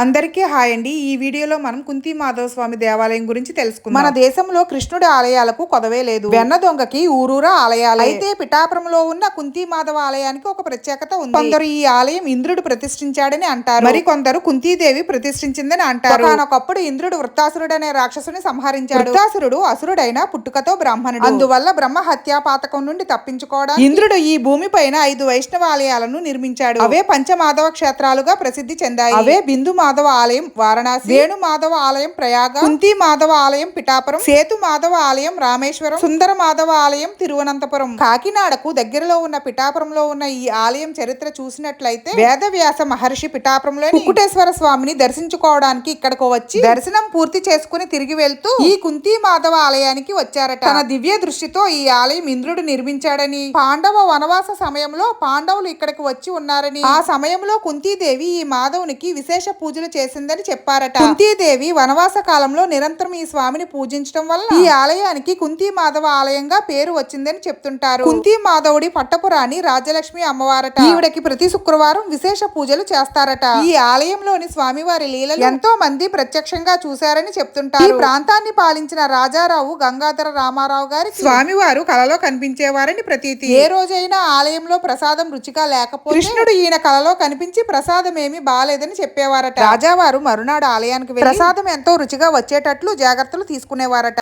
అందరికీ హాయ్ అండి. ఈ వీడియోలో మనం కుంతి మాధవ స్వామి దేవాలయం గురించి తెలుసుకుందాం. మన దేశంలో కృష్ణుడి ఆలయాలకు కొదవే లేదు. వెన్న దొంగకి ఊరూరా ఆలయాలు. అయితే పిఠాపురంలో ఉన్న కుంతి మాధవ ఆలయానికి ఒక ప్రత్యేకత ఉంది. కొందరు ఈ ఆలయం ఇంద్రుడు ప్రతిష్ఠించాడని అంటారు. మరి కొందరు కుంతీదేవి ప్రతిష్ఠించిందని అంటారు. ఒకనొకప్పుడు ఇంద్రుడు వృత్తాసురుడు అనే రాక్షసుని సంహరించాడు. వృత్తాసురుడు అసురుడైన పుట్టుకతో బ్రాహ్మణుడు. అందువల్ల బ్రహ్మ హత్యా పాతకం నుండి తప్పించుకోవడానికి ఇంద్రుడు ఈ భూమి పైన 5 వైష్ణవ ఆలయాలను నిర్మించాడు. అవే పంచమాధవ క్షేత్రాలుగా ప్రసిద్ధి చెందాయి. అవే బిందు మాధవ ఆలయం వారణాసి, వేణు మాధవ ఆలయం ప్రయాగ, కుంతి మాధవ ఆలయం పిఠాపురం, సేతు మాధవ ఆలయం రామేశ్వరం, సుందర మాధవ ఆలయం తిరువనంతపురం. కాకినాడకు దగ్గరలో ఉన్న పిఠాపురంలో ఉన్న ఈ ఆలయం చరిత్ర చూసినట్లయితే వేదవ్యాస మహర్షి పిఠాపురంలో కుక్కుటేశ్వర స్వామిని దర్శించుకోవడానికి ఇక్కడకు వచ్చి దర్శనం పూర్తి చేసుకుని తిరిగి వెళ్తూ ఈ కుంతి మాధవ ఆలయానికి వచ్చారట. తన దివ్య దృష్టితో ఈ ఆలయం ఇంద్రుడు నిర్మించాడని, పాండవ వనవాస సమయంలో పాండవులు ఇక్కడికి వచ్చి ఉన్నారని, ఆ సమయంలో కుంతీదేవి ఈ మాధవునికి విశేష పూజలు చేసిందని చెప్పారట. కుంతీదేవి వనవాస కాలంలో నిరంతరం ఈ స్వామిని పూజించడం వల్ల ఈ ఆలయానికి కుంతి మాధవ ఆలయంగా పేరు వచ్చిందని చెప్తుంటారు. కుంతి మాధవుడి పట్టపురాణి రాజలక్ష్మి అమ్మవారట. ఈవిడకి ప్రతి శుక్రవారం విశేష పూజలు చేస్తారట. ఈ ఆలయంలోని స్వామివారి లీలలు ఎంతో మంది ప్రత్యక్షంగా చూశారని చెప్తుంటారు. ఈ ప్రాంతాన్ని పాలించిన రాజారావు గంగాధర రామారావు గారికి స్వామివారు కలలో కనిపించేవారని ప్రతీతి. ఏ రోజైనా ఆలయంలో ప్రసాదం రుచిగా లేకపోతే కృష్ణుడు ఈయన కలలో కనిపించి ప్రసాదం ఏమీ బాలేదని చెప్పేవారట. రాజావారు మరునాడు ఆలయానికి వెళ్లి ప్రసాదం ఎంతో రుచిగా వచ్చేటట్లు జాగ్రత్తలు తీసుకునేవారట.